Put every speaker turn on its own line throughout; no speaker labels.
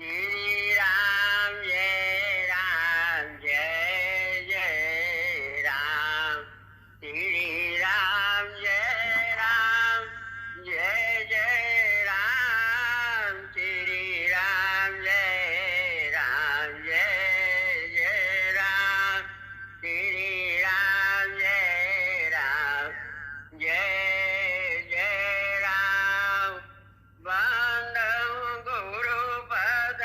श्री राम जय जय राम। श्री राम जय जय राम। श्री राम जय जय राम। श्री राम जय जय राम। वंदे गुरुपद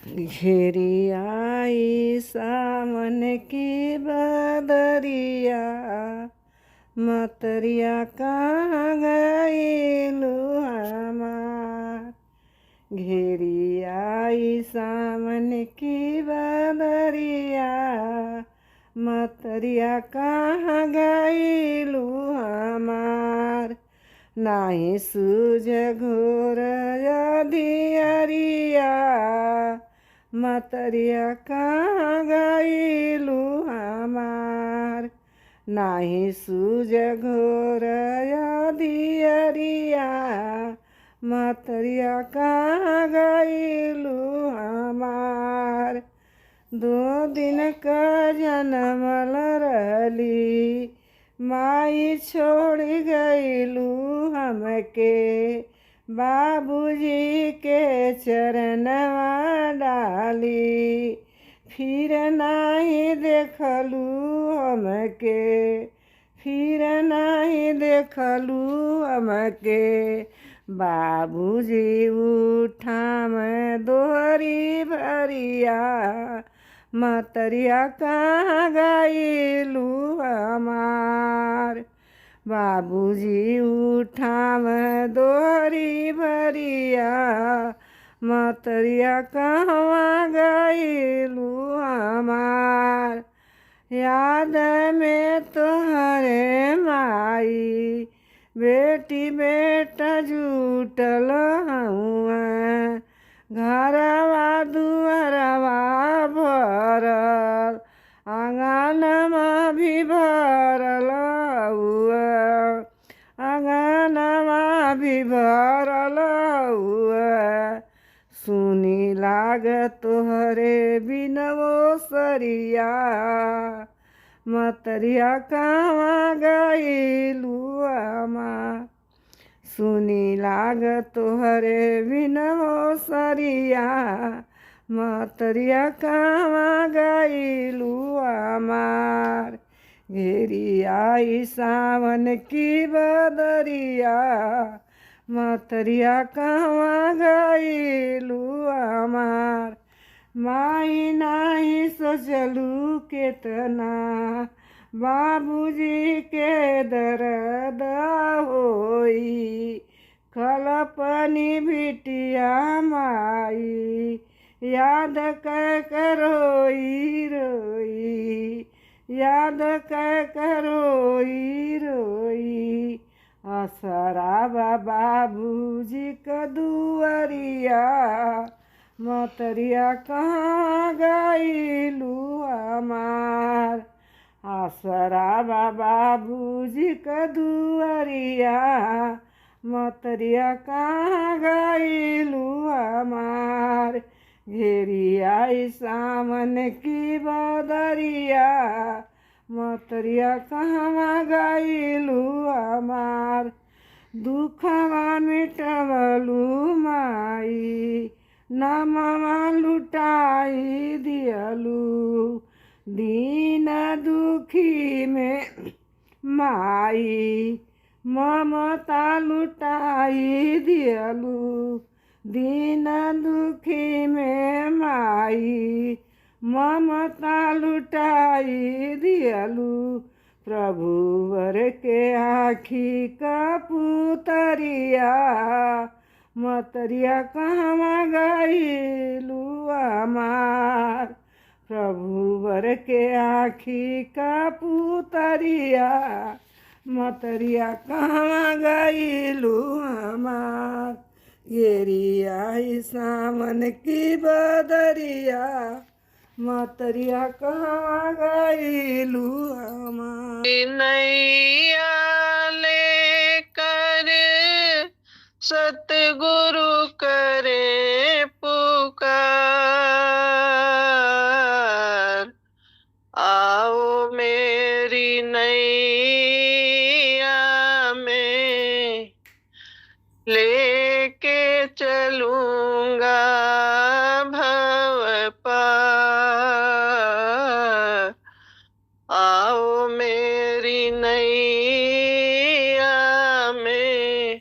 घेरी आई सावन की बदरिया, मतरिया कहाँ गइलू हमार। घेरी आई सावन की बदरिया, मतरिया कहाँ गइलू हमार। नाही सूझ घोर अधियरिया, मतरिया कहाँ गइलू हमार। नाही सूझ घोर अधियरिया, मतरिया कहाँ गइलू हमार। 2 दिन का जनमल रहली, माई छोड़ गइलू हमके। बाबूजी के चरणवा डाली, फिर नाही देखलू हमके। फिर नाही देखलू हमके। बाबूजी उठाम दोहरी भरिया, मतरिया कहाँ गइलू हमार। बाबूजी उठाम दोहरी भरिया, मतरिया कहवा गइलू हमार। याद में तोहरे माई, बेटी बेटा जुटल हउआ। घरवा दुअरवा भरल, आंगनमा भी भरल हउआ। आंगनमा भी भरल हउआ। सुनी लाग तोहरे बिनवो सरिया, मतरिया कहवा गइलू हमार। सुनी लाग तोहरे बिनवो सरिया, मतरिया कहवा गइलू हमार। घेरी आई सावन की बदरिया, मतरिया कहवा गइलू हमार। माई नाही सोचलू केतना, बाबूजी के दर्द होई। कलपनी बिटिया माई, याद कर रोई रोई। याद कर रोई रोई। असरा बाबूजी का दुअरिया, मतरिया कहाँ गइलू हमार। आसरा बाबूजी का दुअरिया, मतरिया कहाँ गइलू हमार। घेरी आई सावन की बदरिया, मतरिया कहवा गइलू हमार। दुखवा मिटवलू माई, नमवा लुटाई दियलू। दीन दुखी में माई, ममता लुटाई दियलू। दीन दुखी में माई, ममता लुटाई दियलू। प्रभु वर के आँखी का पुतरिया, मतरिया कहवा गइलू हमार। प्रभु वर के आँखी का पुतरिया, मतरिया कहवा गइलू हमार। घेरी आई सावन की बदरिया, मतरिया कहवा गइलू हमार।
नैया लेकर सतगुरु करे पुकार। आओ मेरी नैया में लेके चलूंगा भव पार। आओ मेरी नैया में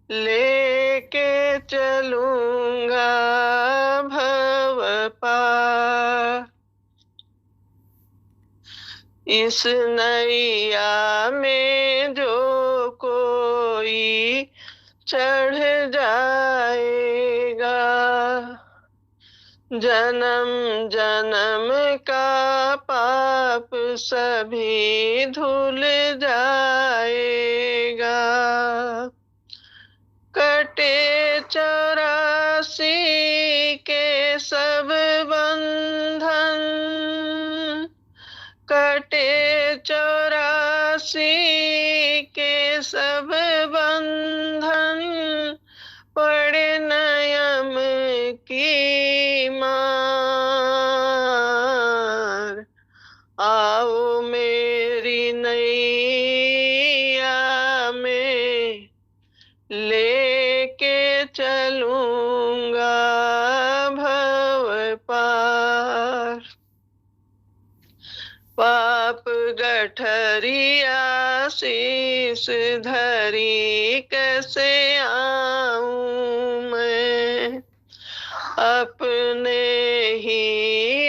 लेके चलूंगा भव पार। इस नैया में जो कोई चढ़ जाएगा, जन्म जन्म का पाप सभी धुल जाएगा। कटे 84 के सब बंधन, कटे 84 के सब बंधन, पड़े नयम की मार। आओ मेरी नैया में लेके चलूंगा भव पार। पाप गठरिया शीस धरी कैसे आऊं मैं, अपने ही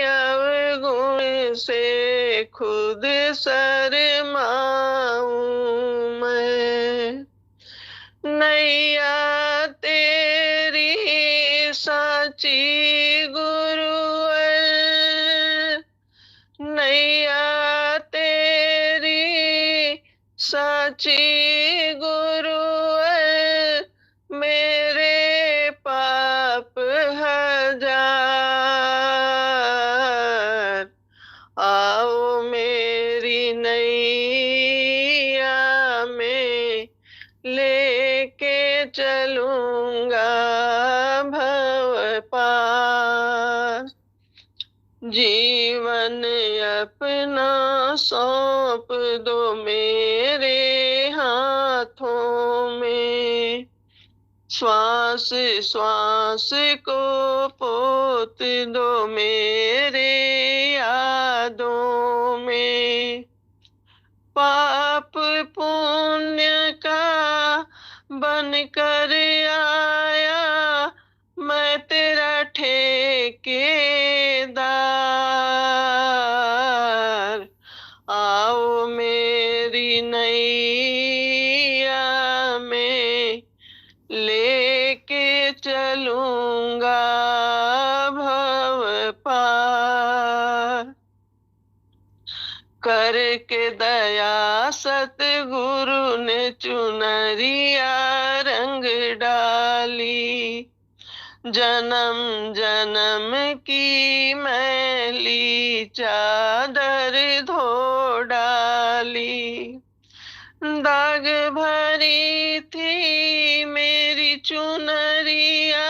अवगुण से खुद शर्माऊं मैं। नैया तेरी साची गुरुवर, नैया तेरी साची गुरुवर, मेरे पाप हजार। आओ मेरी नैया में लेके चलूंगा भव पार। जीवन अपना सौंप दो मेरे हाथों में, श्वास श्वास को पोत दो मेरे यादों में। पाप पुण्य का बन कर आया मैं तेरा ठेकेदार। आओ मेरी नैया में लेके चलूंगा भव पार। करके दया सतगुरु ने चुनरिया रंग डाली, जन्म जन्म की मैली चादर धो डाली। दाग भरी थी मेरी चुनरिया,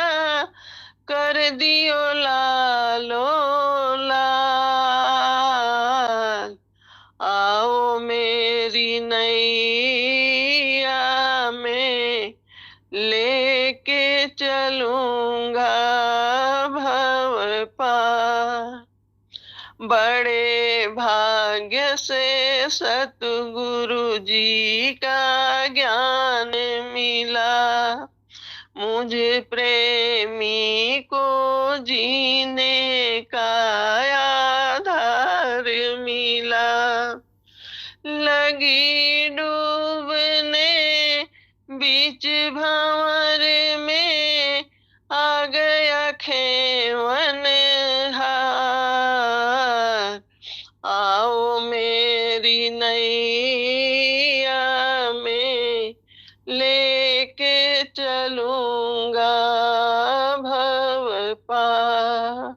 कर दियो लालो लाल। आओ मेरी नैया में लेके चलूंगा भव पार। बड़े भाग्य से सतगुरु जी का ज्ञान मिला, मुझे प्रेमी को जीने का आधार मिला। लगी डूबने बीच भंवर में, आ गया खेवन हार। आओ मेरी नैया में लेके चलूंगा भव पार।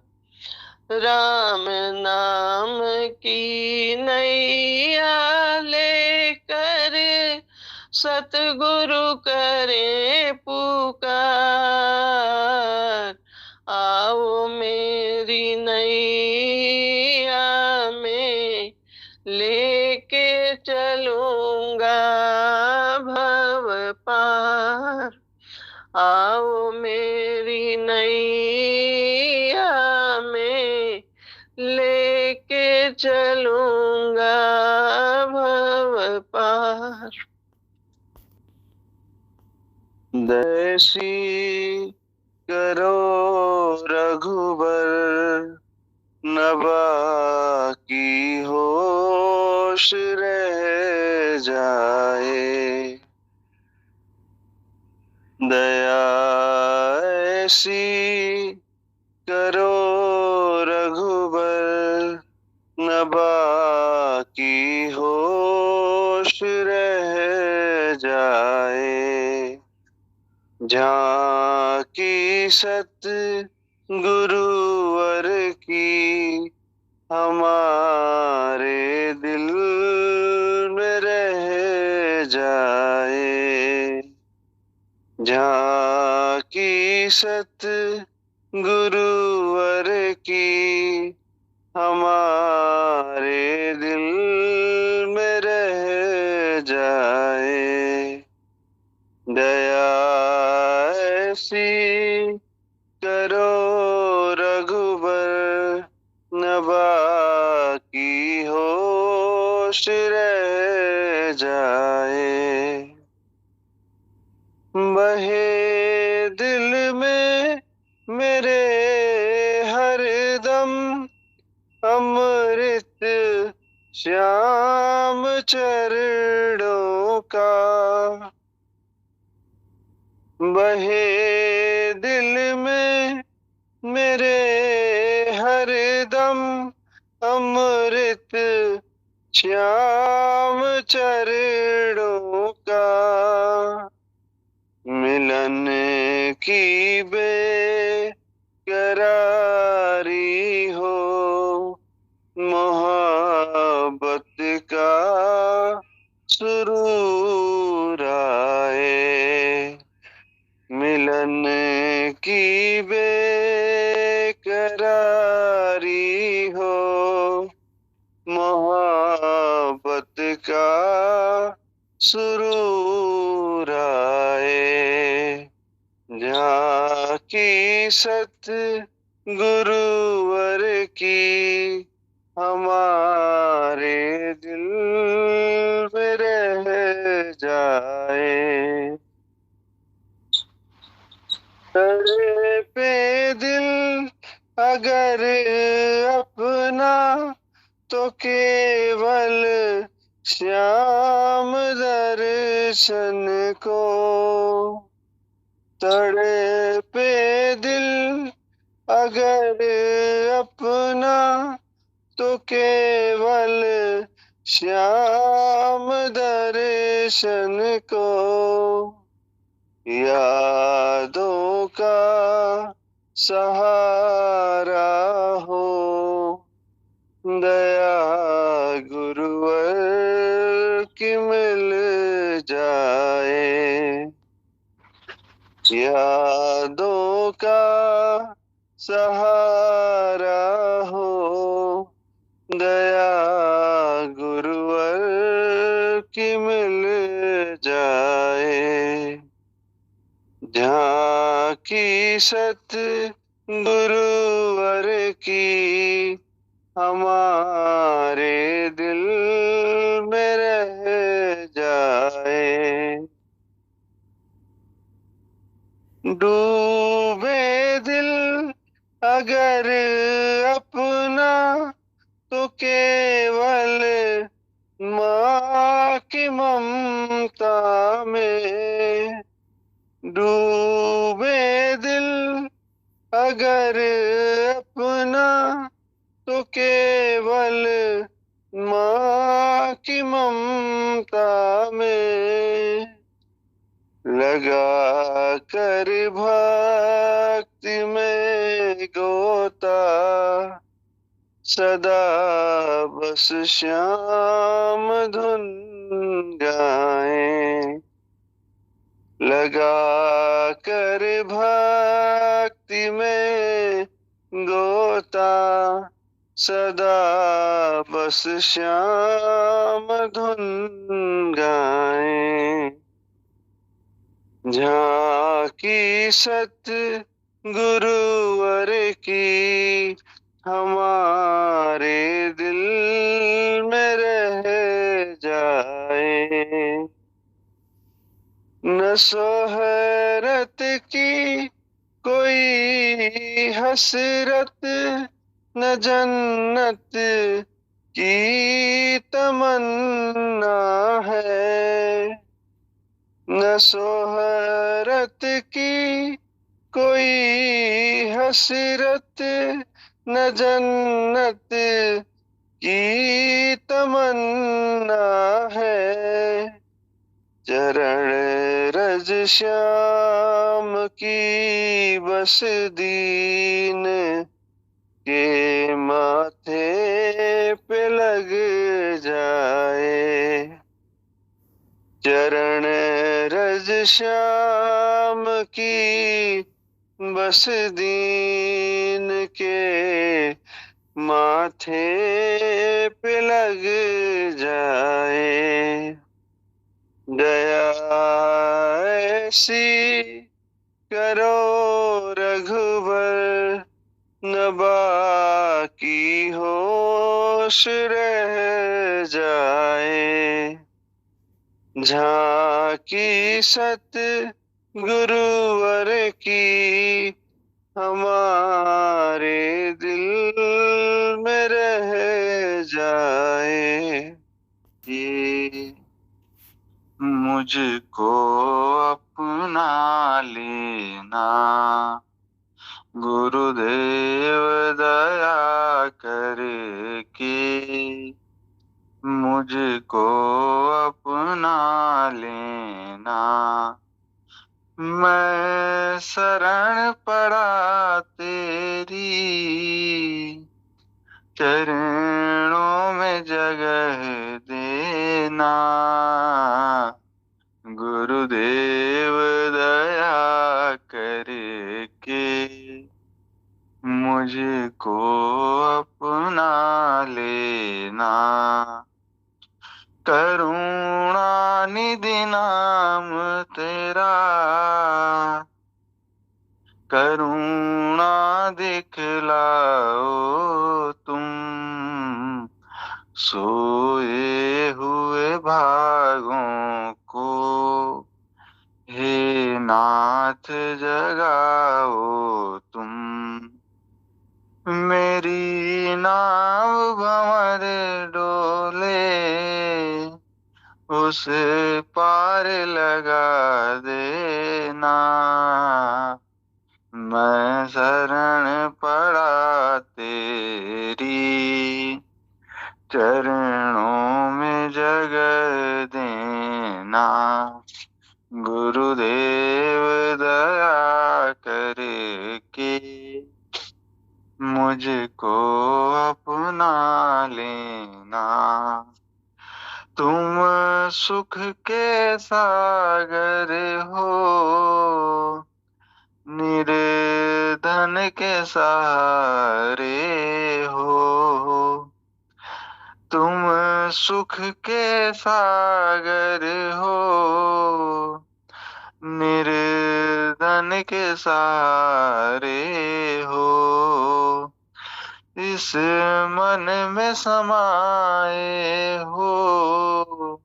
राम नाम की नैया लेकर सतगुरु करे पुकार। आओ मेरी नैया में लेके चलूंगा भव पार। आओ मेरी नैया में लेके चलूंगा भव पार। दयसी करो रघुबर, ऐसी करो रघुबर, न बाकी होश रह जाए। झांकी सत गुरुवर की हमारे दिल में रह जाए। झांकी सत गुरुवर की हमारे दिल में रह जाए। दया ऐसी करो रघुबर, न बाकी होश रह जाए। बहे दिल में मेरे हरदम अमृत श्याम चरणों का। बहे दिल में मेरे हरदम अमृत श्याम चरणों का। मिलन की बेकरारी हो, मोहब्बत का सुरूर आए। मिलन की बेकरारी हो, मोहब्बत का सुरूर आए। झांकी सत गुरुवर की हमारे दिल में रह जाए। तेरे पे दिल अगर अपना तो केवल श्याम दर्शन को। तड़े पे दिल अगर अपना तो केवल श्याम दर्शन को। यादों का सहारा हो, दया गुरुवर की मिल जाए। यादों का सहारा हो, दया गुरुवर की मिल जाए। झांकी सत गुरुवर की हमारे दिल में रह जाए। डूबे दिल अगर अपना तो केवल माँ की ममता में। डूबे दिल अगर अपना तो केवल माँ की ममता में। लगा कर भक्ति में गोता सदा बस श्याम धुन गाए। लगा कर भक्ति में गोता सदा बस श्याम धुन गाए। झांकी सत गुरुवर की हमारे दिल में रह जाए। न सोहरत की कोई हसरत, न जन्नत की तमन्ना है। न सोहरत की कोई हसरत न जन्नत की तमन्ना है। चरण रज श्याम की बस दीन के माथे पे लग जाए। चरण रज श्याम की बस दीन के माथे पे लग जाए। दया ऐसी करो रघुबर न बाकी होश रह जाए। झांकी सत गुरुवर की हमारे दिल में रह जाए। ये मुझको अपना लेना गुरुदेव दया करके। मुझको अपना लेना मैं शरण पड़ा तेरी। चरणों में जगह देना गुरुदेव दया करके। मुझको अपना लेना करुणा निधि नाम तेरा। करुणा दिखलाओ तुम सोए हुए भागों को। हे नाथ जगाओ तुम मेरी नाव भंवर डोले उस पार लगा देना। मैं शरण पड़ा तेरी चरणों में जगह देना गुरुदेव दया करके। मुझको अपना लेना तुम सुख के सागर हो निर्धन के सहारे हो। तुम सुख के सागर हो निर्धन के सहारे हो। इस मन में समाए हो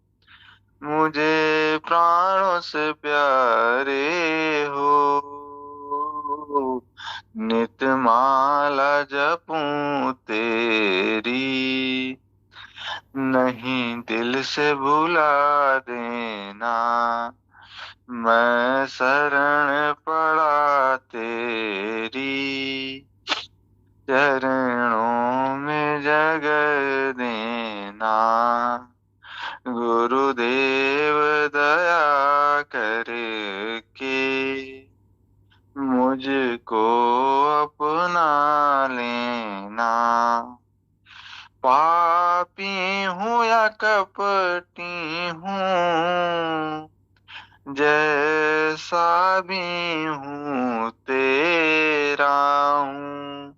मुझे प्राणों से प्यारे हो। नित माला जपूं तेरी नहीं दिल से भुला देना। मैं शरण पड़ा तेरी चरणों में जगह देना गुरुदेव दया करके। मुझको अपना लेना पापी हूँ या कपटी हूँ जैसा भी हूँ तेरा हूँ।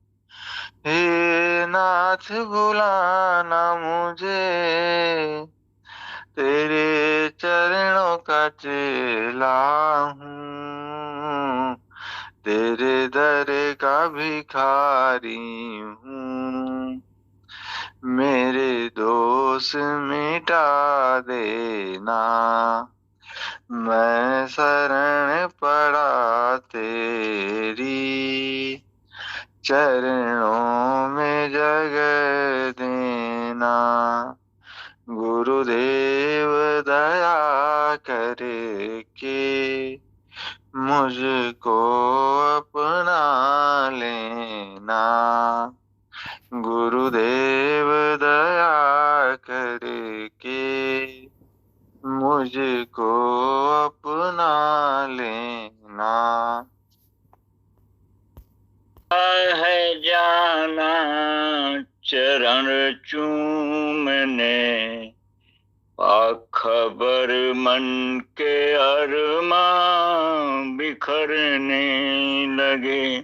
हे नाथ भुलाना मुझे तेरे चरणों का चेला हूँ। तेरे दर का भिखारी हूँ। मेरे दोष मिटा देना मैं शरण पड़ा तेरी चरणों में जगह देना गुरुदेव दया करके। मुझको अपना लेना। गुरुदेव दया करके मुझको अपना लेना।
है जाना चरण चूमने, खबर मन के अरमां बिखरने लगे।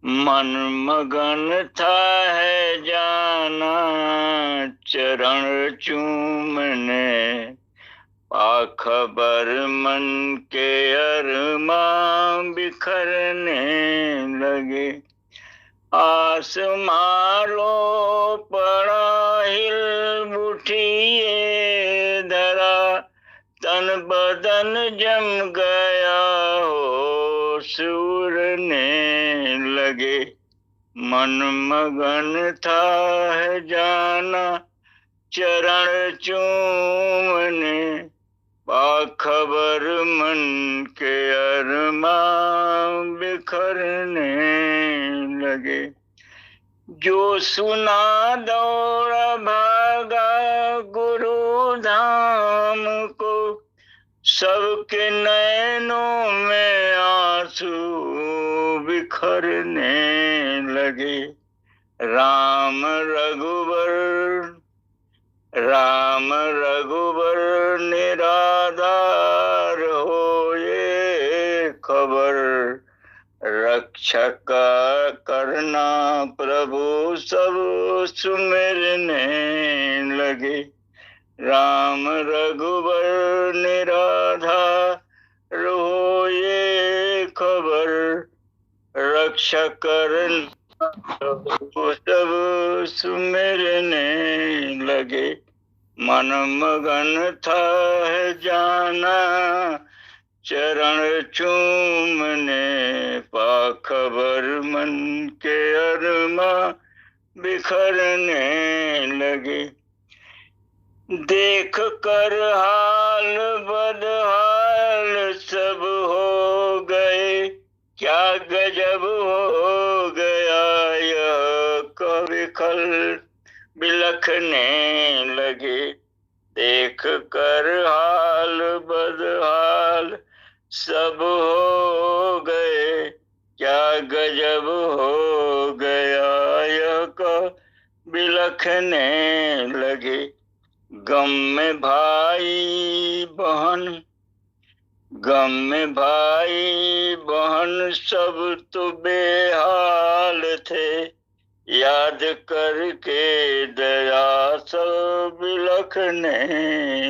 मन मगन था है जाना चरण चूमने, खबर मन के अरमां बिखरने लगे। आसमां पड़ा हिल उठिए धरा, तन बदन जम गया होश उड़ने लगे। मन मगन था है जाना चरण चूमने, बाखबर मन के अरमां बिखरने लगे। जो सुना दौड़ा भागा गुरु धाम को, सबके नैनों में आंसू बिखरने लगे। राम रघुबर निराधार हो ये खबर, रक्षा करना प्रभु सब सुमिरने लगे। राम रघुबर निराधार हो ये खबर, रक्षा करना प्रभु सब सुमिरने लगे। मन मगन था है जाना चरण चूमने, खबर मन के अरमां बिखरने लगे। देख कर हाल बदहाल सब हो गए, क्या गजब हो गया यह कवि खल बिलखने लगे। देख कर हाल बदहाल सब हो गए, क्या गजब हो गया यह बिलखने लगे। गम में भाई बहन सब तो बेहाल थे, याद करके दया सब बिलखने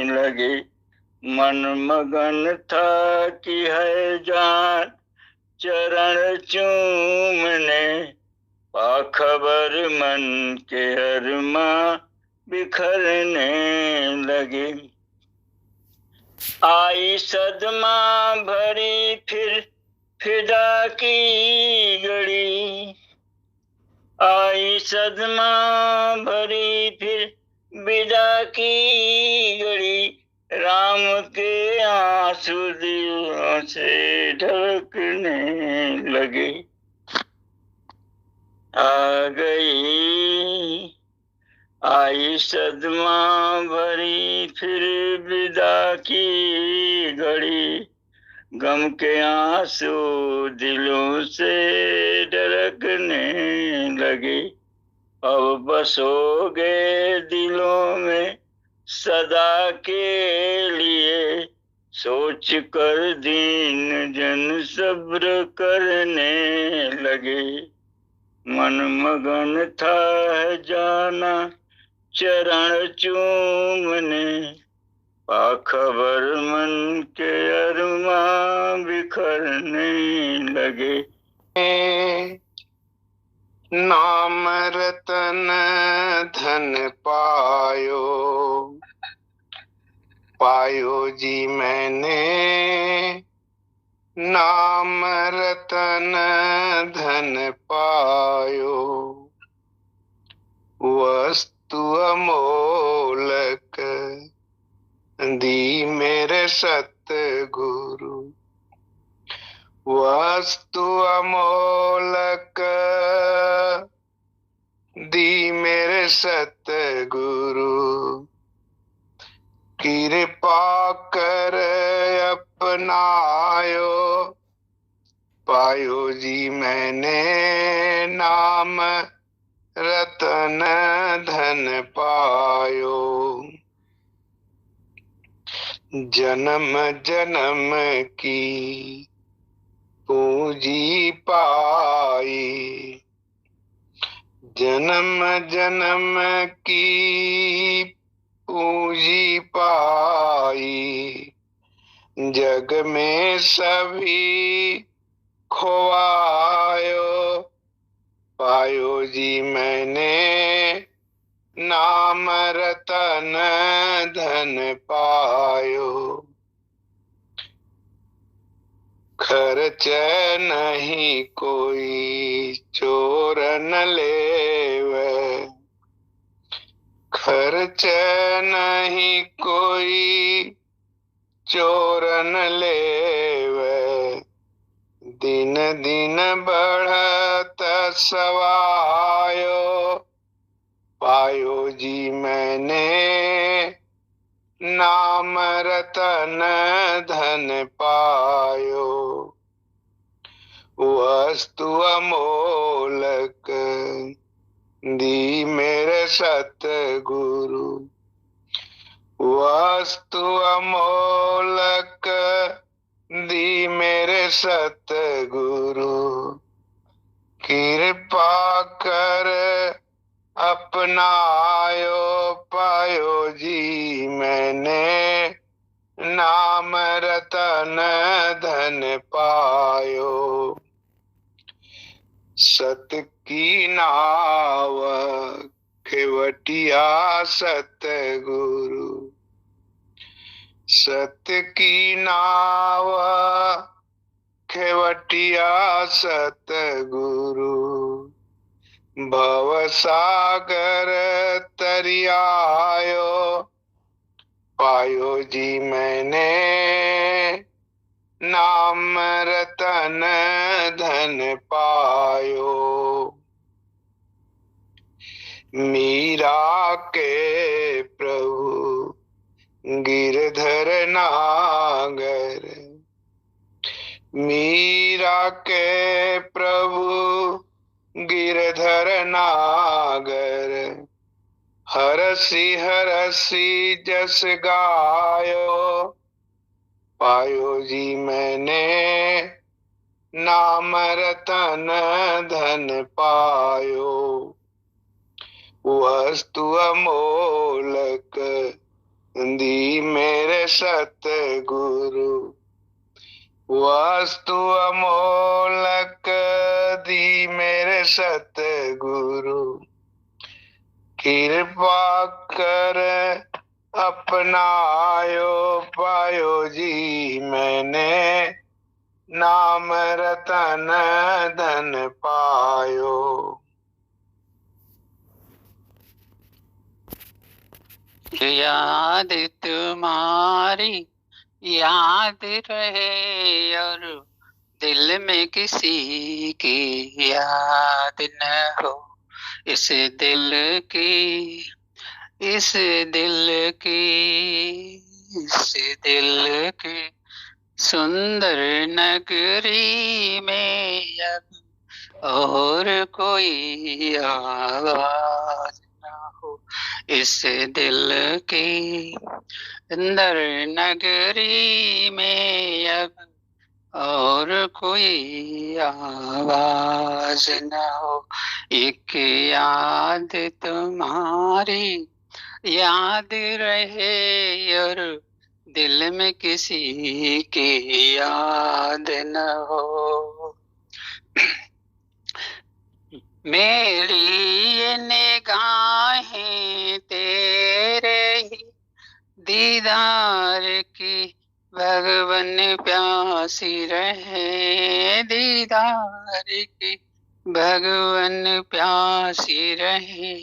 लगे। मन मगन था कि है जान चरण चूमने, खबर मन के अरमां बिखरने लगे। आई सदमा भरी फिर फिदा की घड़ी, आई सदमा भरी फिर विदा की घड़ी, राम के आंसू दिलों से ढकने लगे। आई सदमा भरी फिर विदा की घड़ी, गम के आंसू दिलों से ढरकने लगे। अब बसोगे दिलों में सदा के लिए, सोच कर दीन जन सब्र करने लगे। मन मगन था है जाना चरण चूमने, खबर मन के अरमां बिखरने लगे।
नाम रतन धन पायो जी मैंने, नाम रतन धन पायो, वस्तु अमोलक दी मेरे सतगुरु, वस्तु अमोलक दी मेरे सतगुरु, कृपा कर अपनायो, पायो जी मैंने नाम रतन धन पायो। जन्म जन्म की पूंजी पाई, जन्म जन्म की पूंजी पाई, जग में सभी खोवायो, पायो जी मैंने नाम रतन धन पायो। खर्च नहीं कोई चोर न लेवे, खर्च नहीं कोई चोर न लेवे, दिन दिन बढ़त सवायो, पायो जी मैंने नाम रतन धन पायो। वस्तु अमोलक दी मेरे सतगुरु, वस्तु अमोलक दी मेरे सतगुरु, कृपा कर अपनायो, पायो जी मैंने नाम रतन धन पायो। सत की नाव खेवटिया सतगुरु, सत की नाव खेवटिया सतगुरु, भव सागर तरियायो, पायो जी मैंने नाम रतन धन पायो। मीरा के प्रभु गिरधर नागर, मीरा के प्रभु गिरधर नागर, हरसी हरसी जस गायो, पायो जी मैंने नाम रतन धन पायो। वस्तु अमोलक दी मेरे सतगुरु, वस्तु अमोलक दी मेरे सतगुरु, कृपा कर अपनायो, पायो जी मैंने नाम रतन धन पायो।
याद तुम्हारी याद रहे और दिल में किसी की याद न हो, इस दिल की, इस दिल की, इस दिल की सुंदर नगरी में अब और कोई आवाज न हो, इस दिल की अंदर नगरी में अब और कोई आवाज न हो। एक याद तुम्हारी याद रहे और दिल में किसी की याद न हो। मेरी ये निगाहें तेरे ही दीदार की भगवन प्यासी रहे, दीदार की भगवन प्यासी रहे।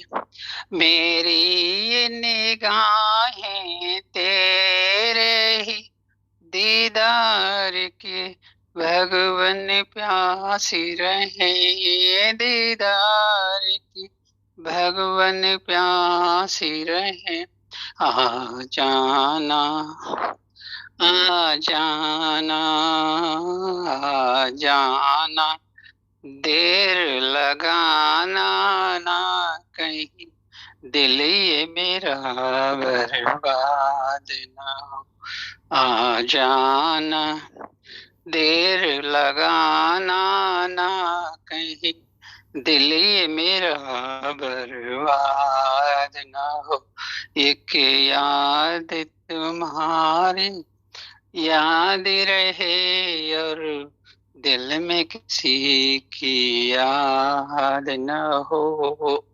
मेरी ये निगाहें तेरे ही दीदार की भगवन प्यासी रहे दीदार की, भगवन प्यासी रहे। आ जाना आ जाना आ जाना, देर लगाना ना कहीं, दिल ये मेरा बर्बाद ना हो। आ जाना, देर लगाना ना कहीं, दिल ये मेरा बर्बाद ना हो। एक याद तुम्हारी याद रहे और दिल में किसी की याद न हो।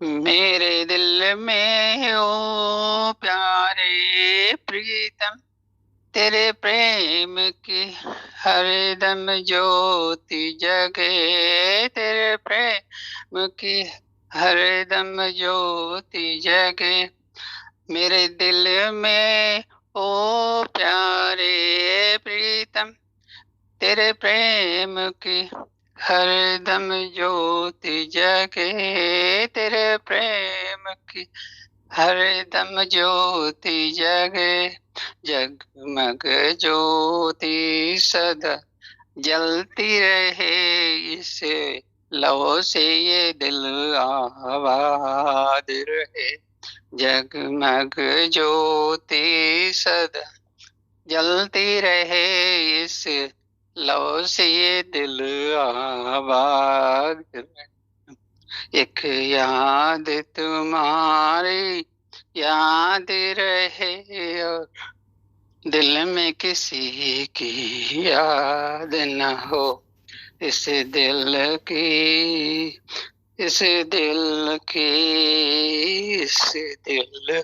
मेरे दिल में ओ प्यारे प्रीतम, तेरे प्रेम की हरदम ज्योति जगे, तेरे प्रेम की हरदम ज्योति जगे। मेरे दिल में ओ प्यारे प्रीतम, तेरे प्रेम की हरदम ज्योति जगे, तेरे प्रेम की हरदम ज्योति जगे। जगमग ज्योति सदा जलती रहे, इस लौ से ये दिल आबाद रहे। जगमग ज्योति सदा जलती रहे, इस लौ से ये दिल आबाद रहे। एक याद तुम्हारी याद रहे और दिल में किसी की याद न हो। इस दिल की इस दिल की इस दिल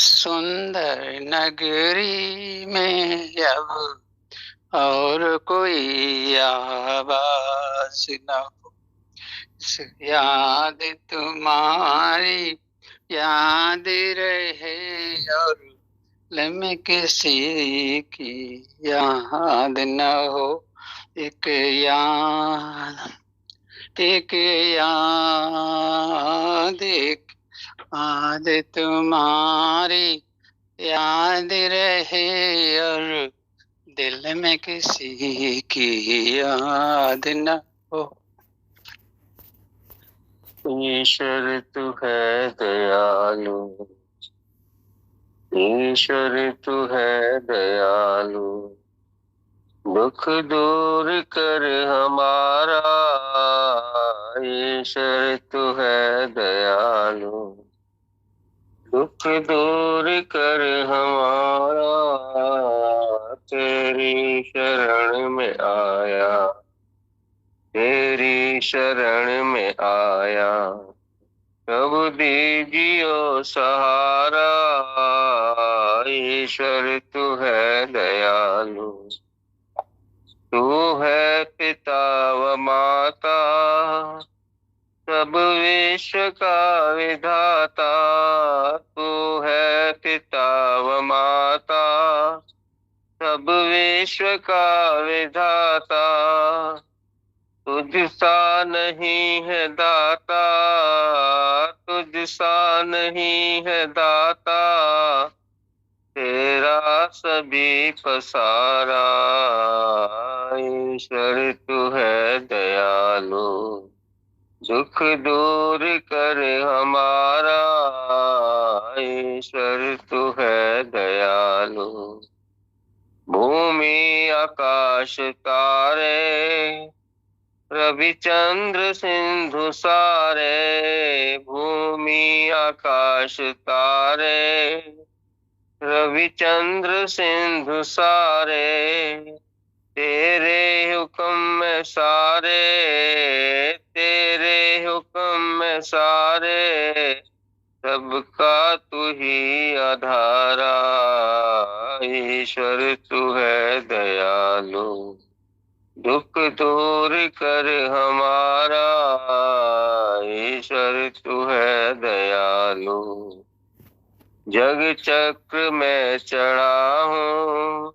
सुंदर नगरी में अब और कोई आवाज न हो। याद तुम्हारी याद रहे और दिल में किसी की याद न हो। एक याद तुम्हारी याद रहे और दिल में किसी की याद न हो।
ईश्वर तू है दयालु, ईश्वर तू है दयालु, दुख दूर कर हमारा। ईश्वर तू है दयालु, दुख दूर कर हमारा। तेरी शरण में आया, तेरी शरण में आया, प्रभु दीजियो सहारा। ईश्वर तू है दयालु, तू है पिता व माता, सब विश्व का विधाता। तू है पिता व माता, सब विश्व का विधाता। तुझ सा नहीं है दाता, तुझ सा नहीं है दाता, तेरा सभी पसारा। ईश्वर तू है दयालु, दुख दूर कर हमारा। ईश्वर तू है दयालु, भूमि आकाश तारे, रविचंद्र सिंधु सारे। भूमि आकाश तारे, रविचंद्र सिंधु सारे, तेरे हुक्म में सारे, तेरे हुक्म में सारे, सबका तू ही आधारा। ईश्वर तू है दयालु, दुख दूर कर हमारा। ईश्वर तू है दयालु, जग चक्र में चढ़ा हूँ,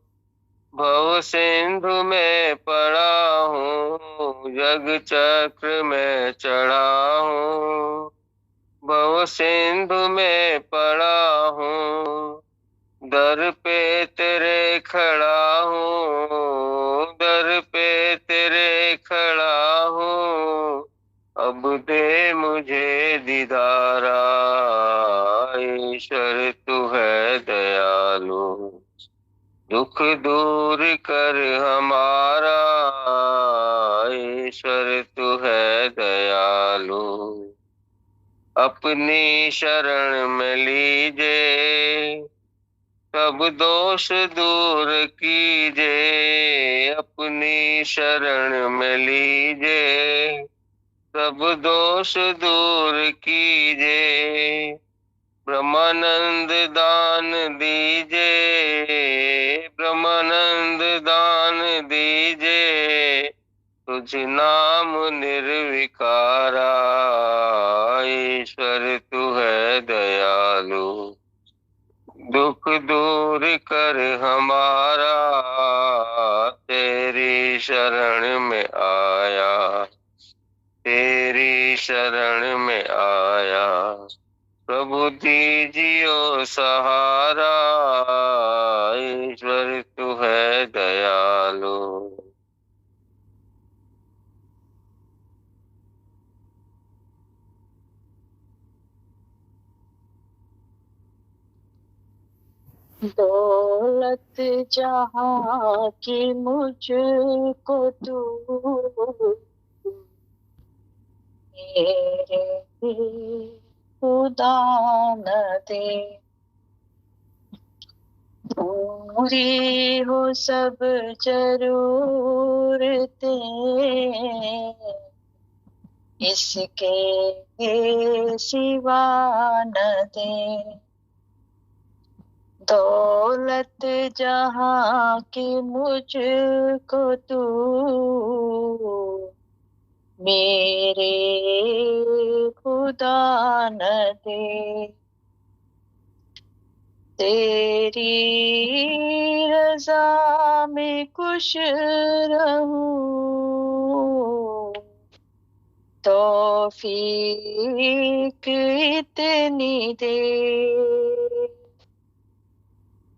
भव सिंधु में पड़ा हूँ, जग चक्र में चढ़ा हूँ। भव सिंधु में पड़ा हूँ, दर पे तेरे खड़ा हूँ, दर पे तेरे खड़ा हूँ। अब दे मुझे दीदारा, ईश्वर तू है दयालु। दुख दूर कर हमारा, ईश्वर तू है दयालु। अपनी शरण में लीजे, सब दोष दूर कीजे। अपनी शरण में लीजे, सब दोष दूर कीजे। ब्रह्मानंद दान दीजे, ब्रह्मानंद दान दीजे। तुझ नाम निर्विकारा, ईश्वर तू है दयालु। दुख दूर कर हमारा, तेरी शरण में आया, तेरी शरण में आया। प्रभु दीजियो सहारा, ईश्वर तू है दयालु।
दौलत जहाँ की मुझको तू मेरे खुदा न दे। पूरी हो सब जरूरतें, इसके सिवा न दे। दौलत जहाँ की मुझको तू मेरे खुदा न दे। तेरी रजा में खुश रहूं, तौफीक इतनी दे।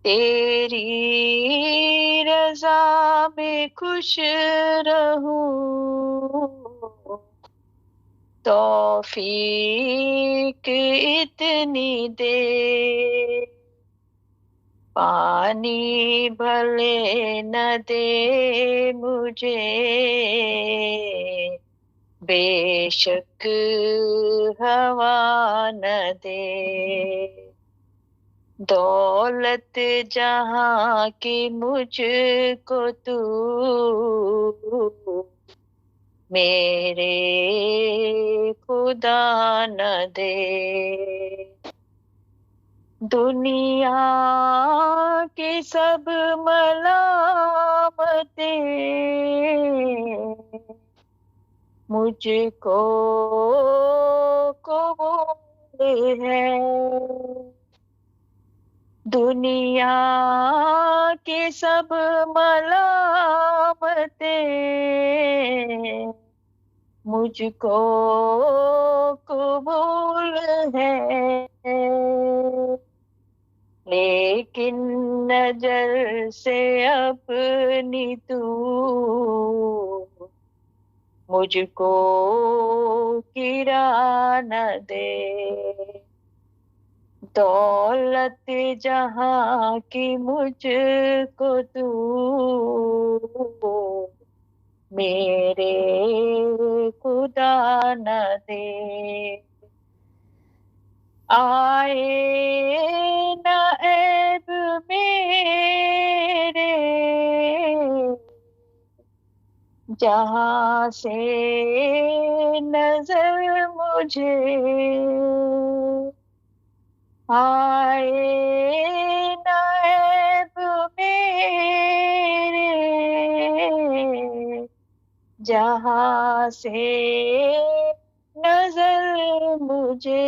तेरी रजा में खुश रहूं, तौफीक इतनी दे। पानी भले न दे मुझे, बेशक हवा न दे। दौलत जहाँ की मुझको तू मेरे खुदा न दे। दुनिया की सब मलामतें मुझको कबूल है। दुनिया की सब मलामतें मुझको कबूल है। लेकिन नजर से अपनी तू मुझको गिरा न दे। दौलत जहाँ की मुझको तू मेरे खुदा न दे। आए न ऐब मेरे, जहाँ से नजर मुझे आए। न ऐब मेरे, जहाँ से नजर मुझे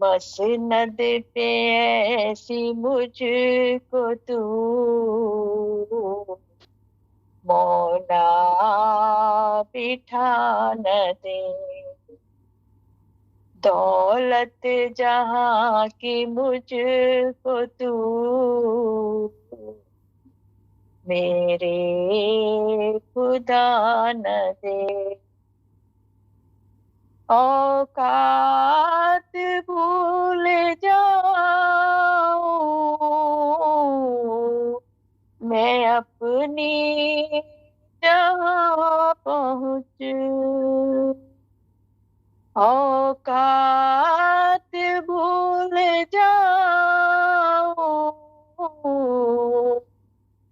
मसनद पे ऐसी मुझको तू मौला बिठा न दे। दौलत जहाँ की मुझको तू मेरे खुदा न दे। औकात भूल जाऊं मैं अपनी जहाँ पहुँच। औकात भूल जाऊं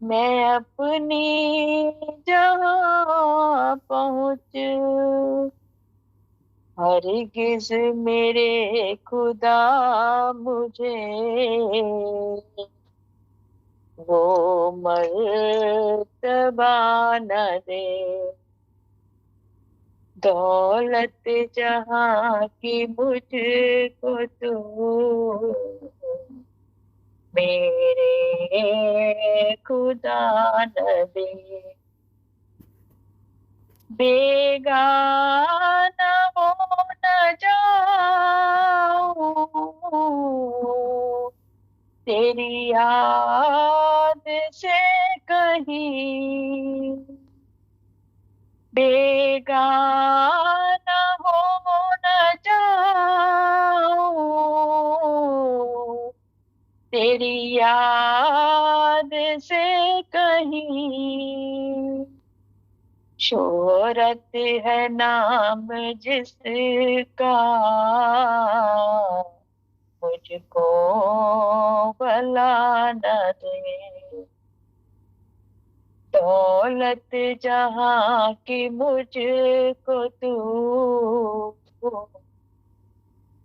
मैं अपनी जहाँ पहुँच। हरगिज़ मेरे खुदा मुझे वो मर्तबा न दे। दौलत जहाँ की मुझको तू मेरे खुदा न दे। बेगाना हो न जाऊं तेरी याद से कहीं। बेगाना हो न जाऊं तेरी याद से कहीं। शोहरत है नाम जिसका मुझको भला न दे। दौलत जहाँ की मुझको तू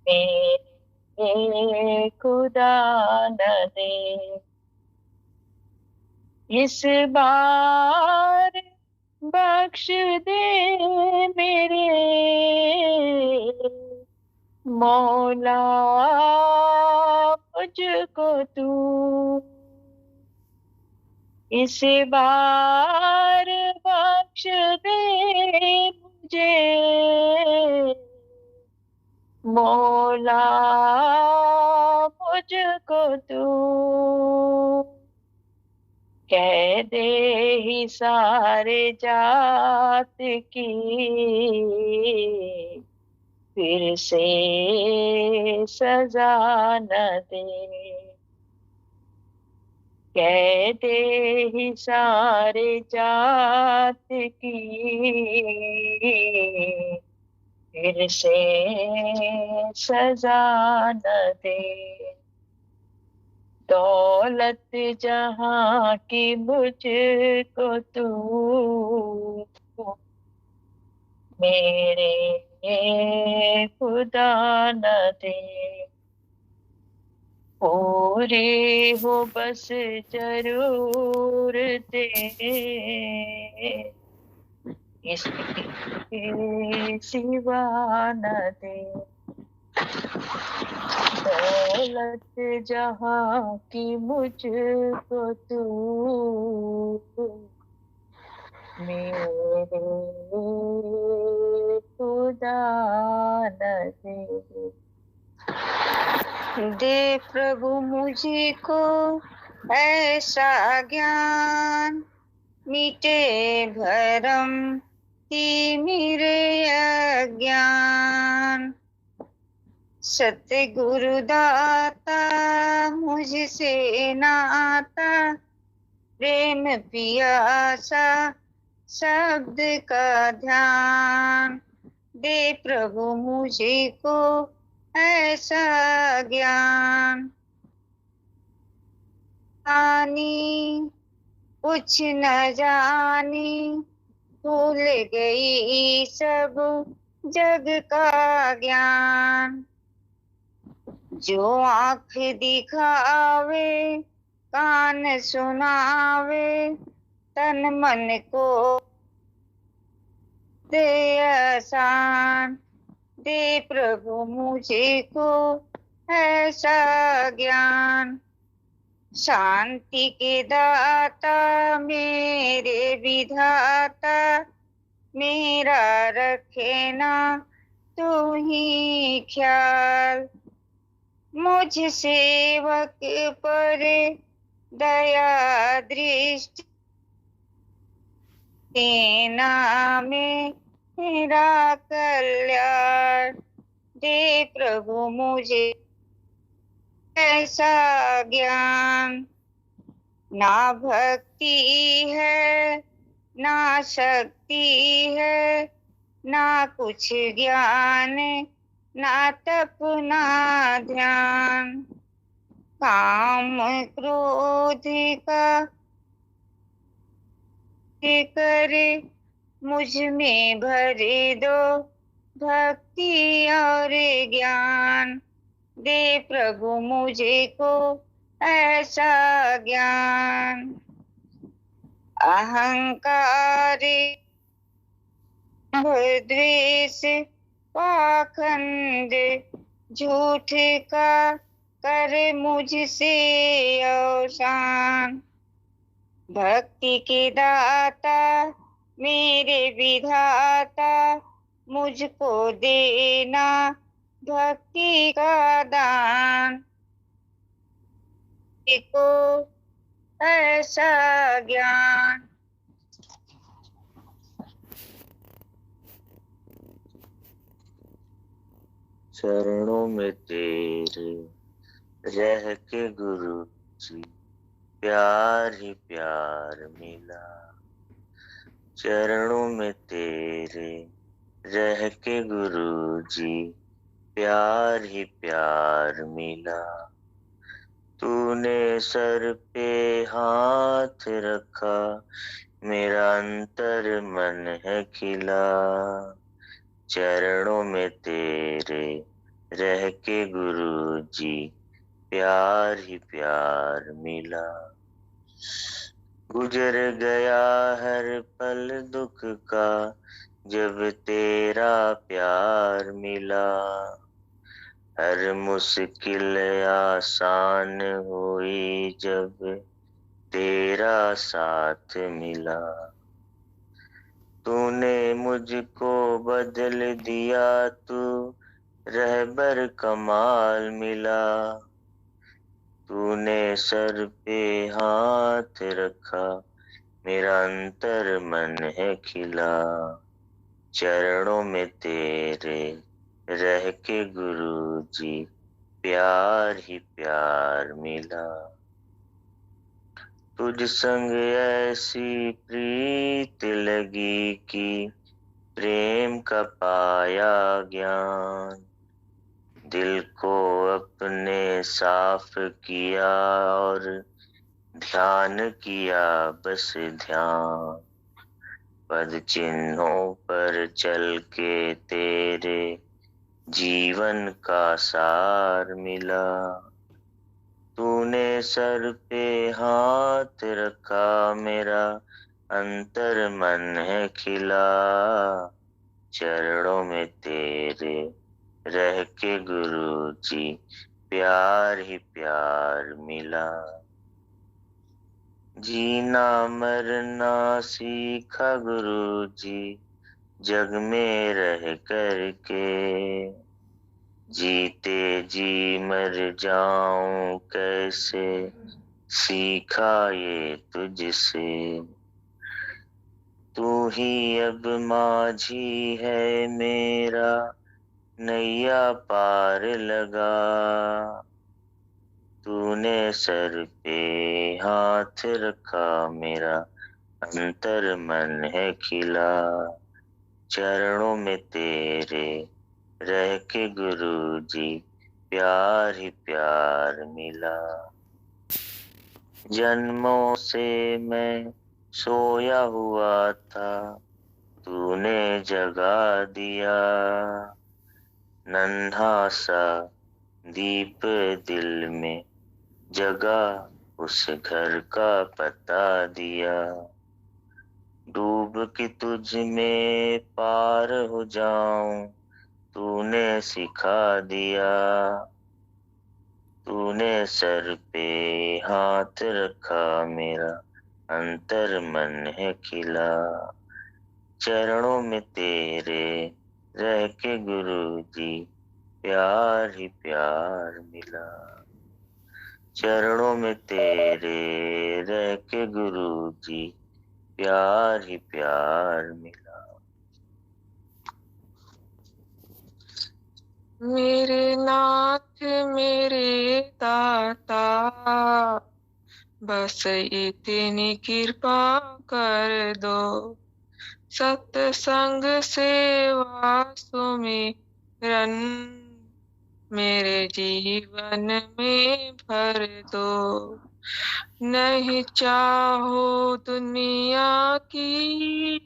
मेरे खुदा न दे। इस बार बख्श दे मेरे मौला मुझको तू। इस बार बख्श दे मुझे मौला मुझको तू। कह दे ही सारे जात की फिर से सजा न दे। कह दे ही सारे जात की फिर से सजा न दे। दौलत जहाँ की मुझको तू मेरे खुदा न दे। पूरी हो बस जरूरते इसके सिवा न दे। दौलत जहाँ की मुझको तू मेरे खुदा न दे। दे प्रभु मुझको ऐसा ज्ञान मिटे भरम ही मेरे अज्ञान। सतगुरु दाता मुझसे नाता प्रेम पियासा शब्द का ध्यान। दे प्रभु मुझको ऐसा ज्ञान। आनी कुछ न जानी भूल गई सब जग का ज्ञान। जो आँख दिखावे कान सुनावे तन मन को दे आसान। दे प्रभु मुझको ऐसा ज्ञान। शांति के दाता मेरे विधाता, मेरा रखे ना तू ही ख्याल। मुझ सेवक पर दया दृष्टि देना मेरा कल्याण। दे प्रभु मुझे ऐसा ज्ञान। ना भक्ति है ना शक्ति है, ना कुछ ज्ञान, ना तप ना ध्यान। काम क्रोध का करे मुझ में भर दो भक्ति और ज्ञान। दे प्रभु मुझे को ऐसा ज्ञान। अहंकार द्वेष पाखंड झूठ का कर मुझसे अवसान। भक्ति के दाता मेरे विधाता, मुझको देना भक्ति का दान। को ऐसा ज्ञान।
चरणों में तेरे रह के गुरु जी प्यार ही प्यार मिला। चरणों में तेरे रह के गुरु जी प्यार ही प्यार मिला। तूने सर पे हाथ रखा, मेरा अंतर मन है खिला। चरणों में तेरे रह के गुरु जी प्यार ही प्यार मिला। गुजर गया हर पल दुख का, जब तेरा प्यार मिला। हर मुश्किल आसान हुई जब तेरा साथ मिला। तूने मुझको बदल दिया, तू रहबर कमाल मिला। तूने सर पे हाथ रखा, मेरा अंतर मन है खिला। चरणों में तेरे रह के गुरु जी प्यार ही प्यार मिला। तुझ संग ऐसी प्रीत लगी कि प्रेम का पाया ज्ञान। दिल को अपने साफ किया और ध्यान किया बस ध्यान। पद चिन्हों पर चल के तेरे जीवन का सार मिला। तूने सर पे हाथ रखा, मेरा अंतर मन है खिला। चरणों में तेरे रह के गुरु जी प्यार ही प्यार मिला। जीना मरना सीखा गुरु जी जग में रह करके। जीते जी मर जाऊं कैसे, सीखा ये तुझसे। तू ही अब माझी है मेरा, नैया पार लगा। तूने सर पे हाथ रखा, मेरा अंतर मन है खिला। चरणों में तेरे रह के गुरु जी प्यार ही प्यार मिला। जन्मों से मैं सोया हुआ था, तूने जगा दिया। नन्हा सा दीप दिल में जगा, उस घर का पता दिया। डूब के तुझ में पार हो जाऊं, तूने सिखा दिया। तूने सर पे हाथ रखा, मेरा अंतर मन है खिला। चरणों में तेरे रह के गुरु जी, प्यार ही प्यार मिला। चरणों में तेरे रह के गुरु जी, प्यार ही प्यार मिला।
मेरे नाथ मेरे दाता, बस इतनी कृपा कर दो। सत्संग सेवा सुमिरन मेरे जीवन में भर दो। नहीं चाहो दुनिया की,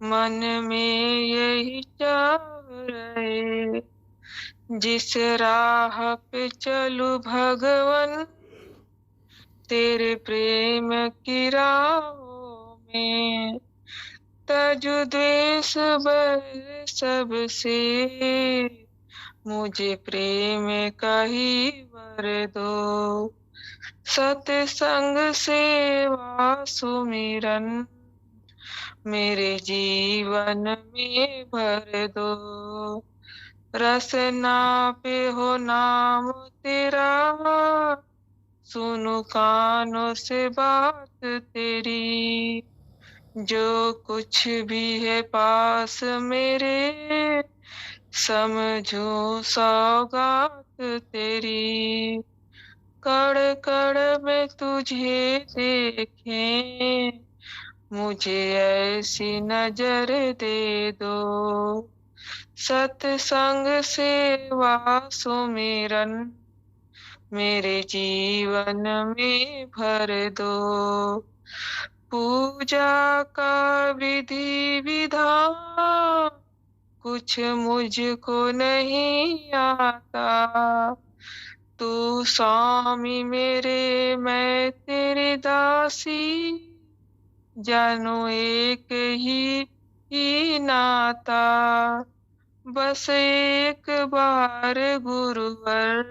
मन में यही चाह रहे। जिस राह पे चलूं भगवन, तेरे प्रेम की राहों में। तजु द्वेष बैर सबसे, मुझे प्रेम का ही वर दो। सत्संग सेवा सुमिरन मेरे जीवन में भर दो। रसना पे हो नाम तेरा, सुनु कानों से बात तेरी। जो कुछ भी है पास मेरे, समझो सौगात तेरी। कड़ कड़ में तुझे देखें, मुझे ऐसी नजर दे दो। सत्संग सेवा सुमिरन मेरे जीवन में भर दो। पूजा का विधि विधान कुछ मुझको नहीं आता। तू स्वामी मेरे, मैं तेरी दासी, जानो एक ही नाता। बस एक बार गुरुवर,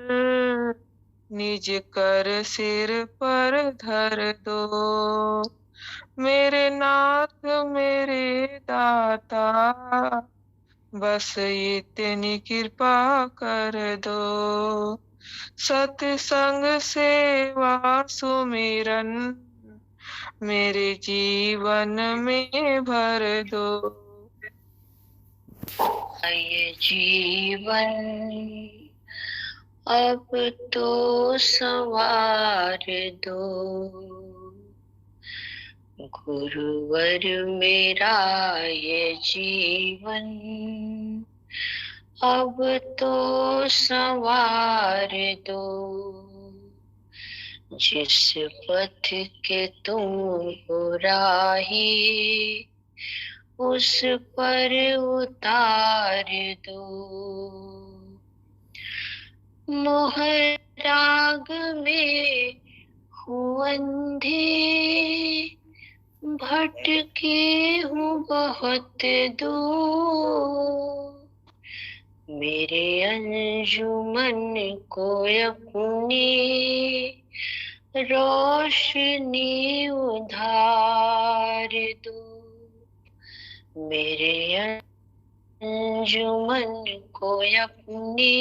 निज कर सिर पर धर दो। मेरे नाथ मेरे दाता, बस इतनी कृपा कर दो। सत्संग सेवा सुमिरन मेरे जीवन में भर दो।
ये जीवन अब तो संवार दो। गुरुवर मेरा ये जीवन अब तो संवार दो। जिस पथ के तुम हो राही, उस पर उतार दो। मोह राग में हूँ अंधे, भटके हूँ बहुत दूर। मेरे अंजुमन को अपनी रोशनी उधार दो। मेरे अंजुमन को अपनी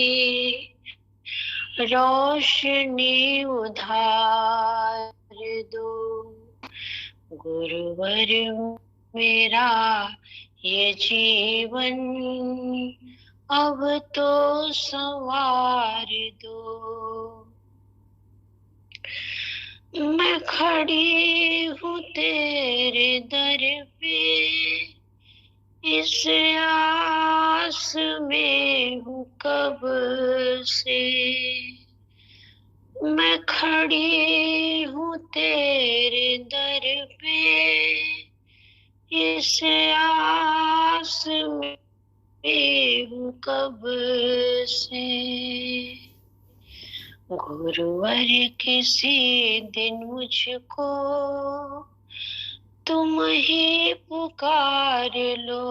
रोशनी उधार दो। गुरुवर मेरा ये जीवन अब तो संवार दो। मैं खड़ी हूँ तेरे दर पे, इस आस में हूँ कब से। मैं खड़ी हूँ तेरे दर पे, इस आस में हूँ कब से। गुरुवर किसी दिन मुझको तुम ही पुकार लो।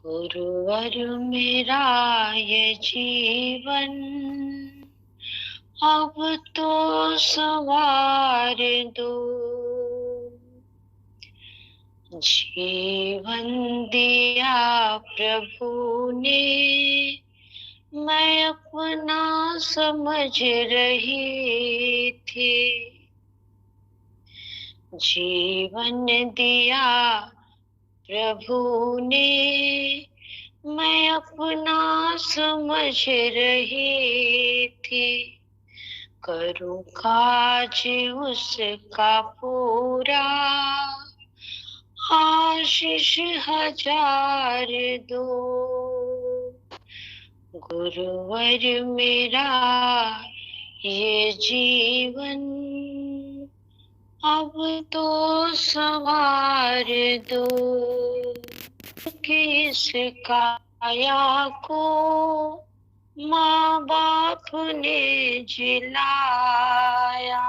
गुरुवर मेरा ये जीवन अब तो संवार दो। जीवन दिया प्रभु ने मैं अपना समझ रही थी। जीवन दिया प्रभु ने मैं अपना समझ रही थी। करूं काज उसका पूरा आशीष हजार दो। गुरुवर मेरा ये जीवन अब तो संवार दो। किस काया को माँ बाप ने जिलाया,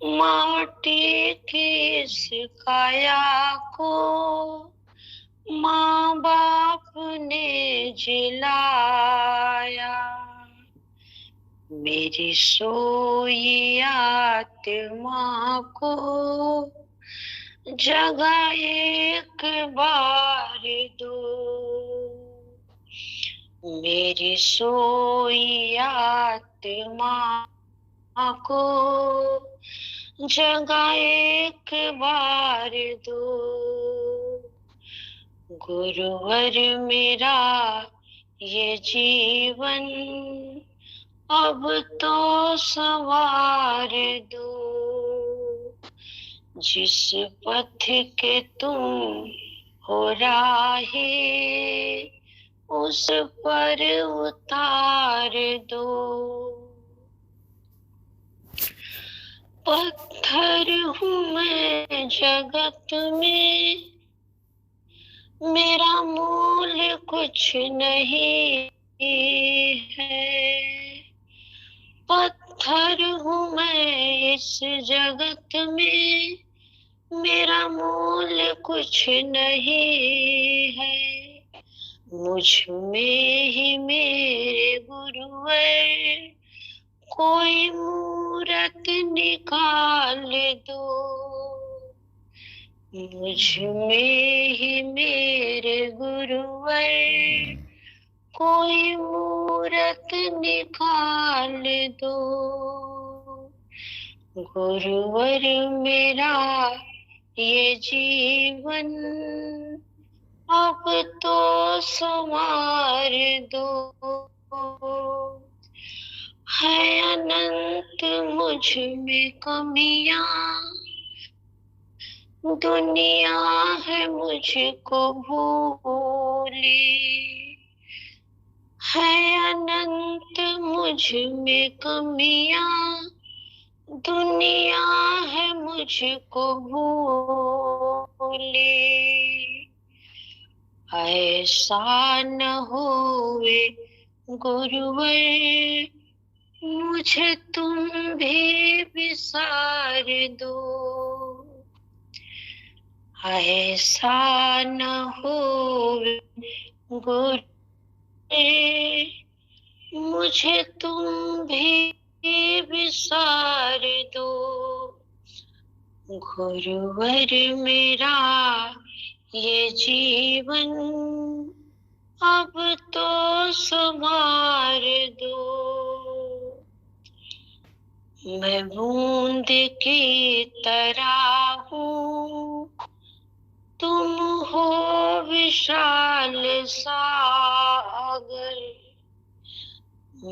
माटी की इस काया को माँ बाप ने जिलाया। मेरी सोई आत्मा को जगा एक बार दो। मेरी सोई आत्मा को जगा एक बार दो। गुरुवर मेरा ये जीवन अब तो संवार दो। जिस पथ के तुम हो राहे उस पर उतार दो। पत्थर हूँ मैं जगत में, मेरा मूल कुछ नहीं है। पत्थर हूँ मैं इस जगत में, मेरा मूल कुछ नहीं है। मुझ में ही मेरे गुरुवर कोई मूरत निकाल दो। मुझ में ही मेरे गुरुवर कोई मूरत निकाल दो। गुरुवर मेरा ये जीवन अब तो संवार दो। है अनंत मुझ में कमियां, दुनिया है मुझको भूली। है अनंत मुझ में कमियां, दुनिया है मुझको भूली। ऐसा न होवे गुरुवर मुझे तुम भी विसार दो। ऐसा न होवे गुरुवर मुझे तुम भी विसार दो। गुरुवर मेरा ये जीवन अब तो संवार दो। मैं बूंद की तरह हूँ, तुम हो विशाल सागर।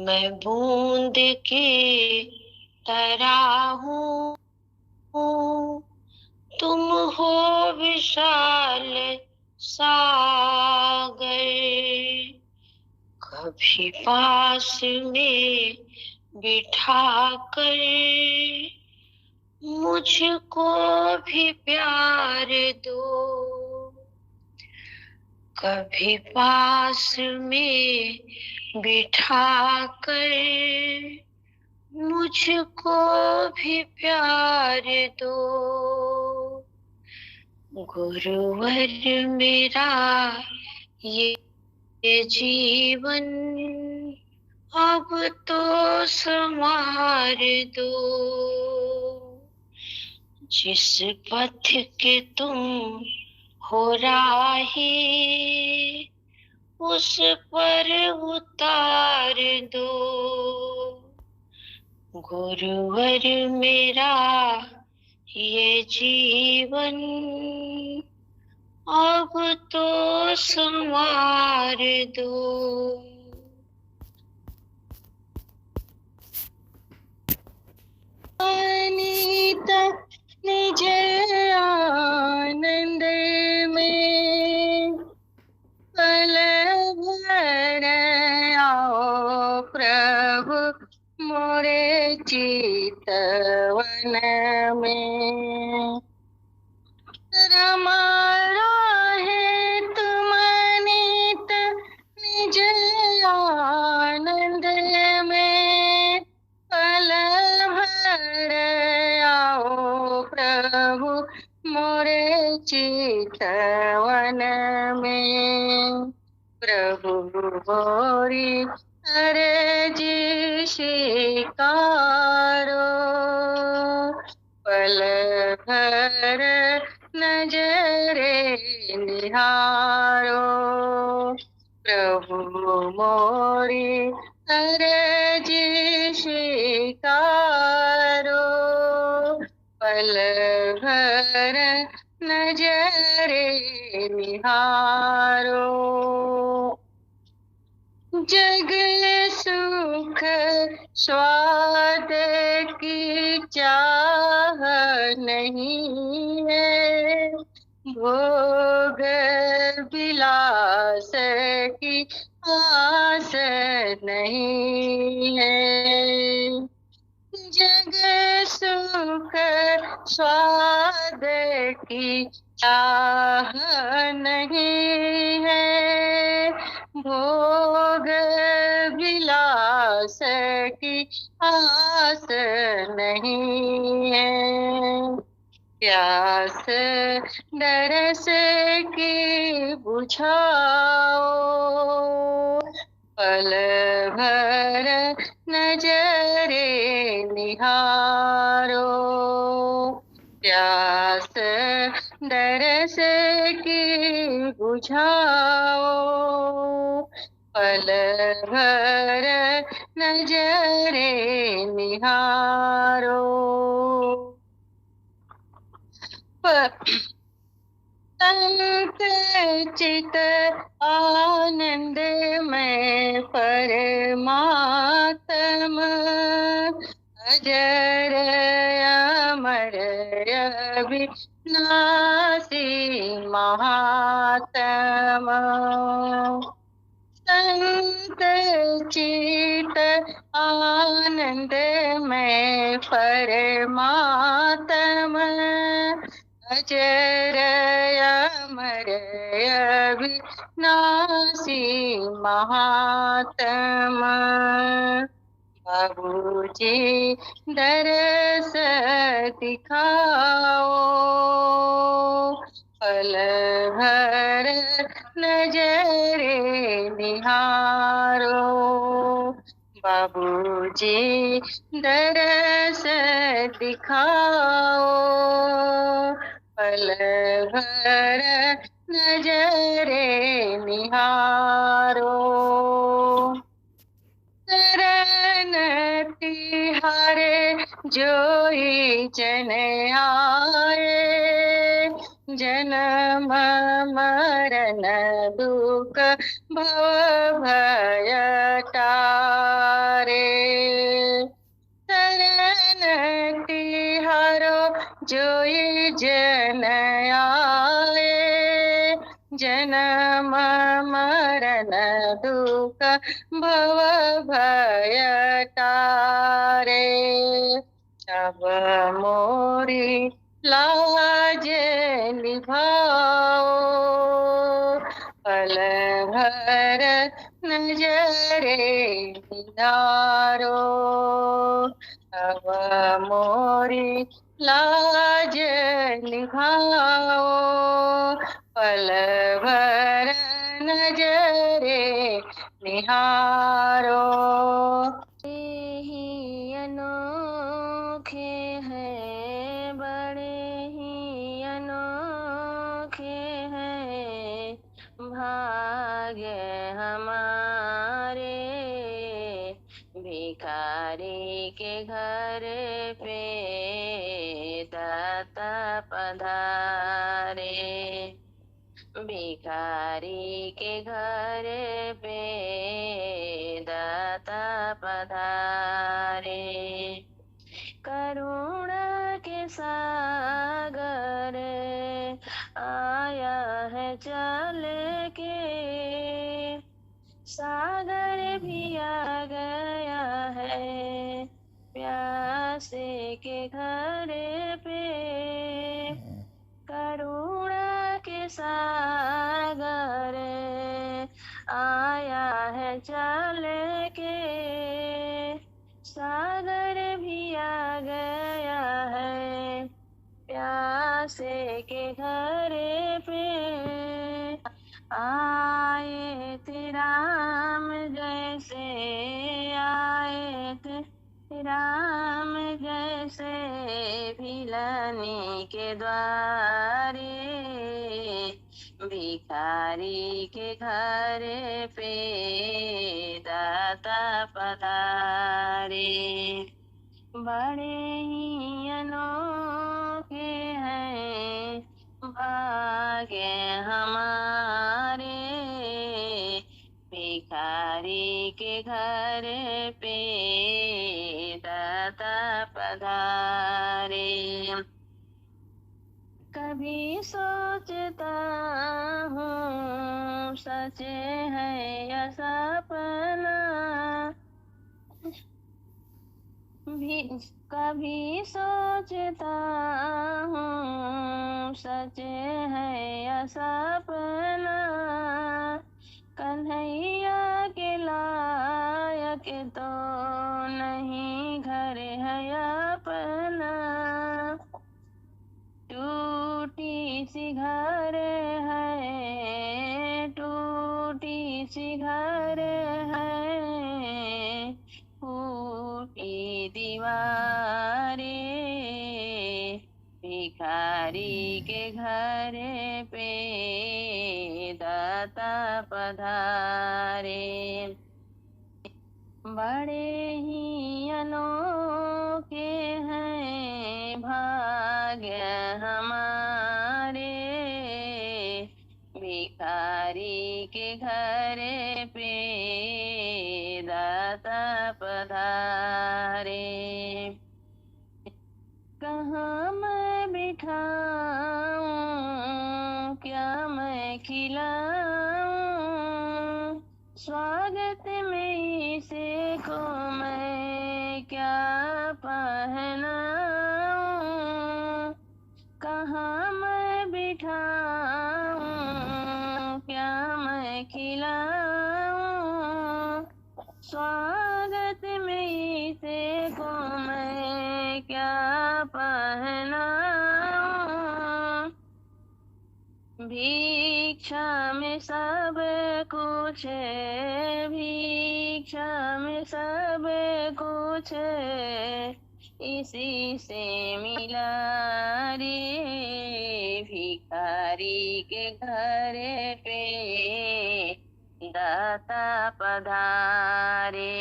मैं बूंद की तरह हूँ, तुम हो विशाल सागर। कभी पास में बिठा कर मुझको भी प्यार दो। कभी पास में बिठा कर मुझको भी प्यार दो। गुरुवर मेरा ये जीवन अब तो संवार दो, जिस पथ के तुम हो राही उस पर उतार दो। गुरुवर मेरा ये जीवन अब तो संवार दो। अनीत निज आनंद में पल भर आओ प्रभु मोरे चितवन में। रमारा है तुम नित निज आनंद में पल भर आओ प्रभु मोरे चितवन में। प्रभु मोरी अर्जी स्वीकारो, पल भर नजरे निहारो। प्रभु मोरी अर्जी स्वीकारो, पल भर नजरे निहारो। जग सुख स्वाद की चाह नहीं है, भोग विलास की आस नहीं है। जग सुख स्वाद की चाह नहीं है, भोग विलास की आस नहीं है। प्यास दरस की बुझाओ, पल भर नजरे निहारो। प्यास दरस की बुझाओ, पल भर नजरे निहारो। संत चित आनंद में परमात्मा, अजर अमर अविनाशी महात्मा। संत चित आनंद में परमात्मा, अजर अमर अविनाशी महात्मा। बाबूजी दरस दिखाओ, पल भर नजरे निहारो। बाबूजी दरस दिखाओ, पल भर नजरे निहारो। शरण तिहारे जोई जन आए, जन्म मरण दुख भव भय टारे। शरण तिहारो जोई जन आए, जन्म मरण दुख भव भय टारे। अब मोरी लाज निभाओ, पल भर नजरे निहारो। अब मोरी लाज निभाओ, पल भर नजरे निहारो। ही अनोखे हैं, बड़े ही अनोखे हैं भाग्य हमारे। भिखारी के घर पे दाता पधारे। भिखारी के घर पे दाता पधारे। करुणा के सागर आया है चल के, सागर भी आ गया है प्यासे के घर पे। करुणा के सागर आया है चल के, सागर भी आ गया है प्यासे के घर पे। आए थे राम जैसे, आए थे राम जैसे भिलनी के द्वारे। भिखारी के घर पे दाता पधारे। बड़े ही अनोखे हैं भाग्य हमारे। भिखारी के घर पे दाता पधारे। कभी सोचता हूँ सच है या सपना, कभी सोचता हूँ सच है या सपना। कन्हैया के लायक तो नहीं घर है अपना। टूटी सी घर है, टूटी सी घर है, फूटी दीवारें। भिखारी के घर पे दाता पधारे। बड़े ही अनोखे हैं भाग्य हमारे। भिखारी के घर पे दाता पधारे। कहाँ मैं बिठाऊं, क्या मैं खिलाऊं, स्वागत में इसे को मैं क्या पहनाऊं। कहाँ मैं बिठाऊं, क्या मैं खिलाऊं, स्वागत में इसे को मैं क्या पहनाऊं। भिक्षा में सब कुछ, भिक्षा में सब कुछ इसी से मिला रे। भिखारी के घर पे दाता पधारे।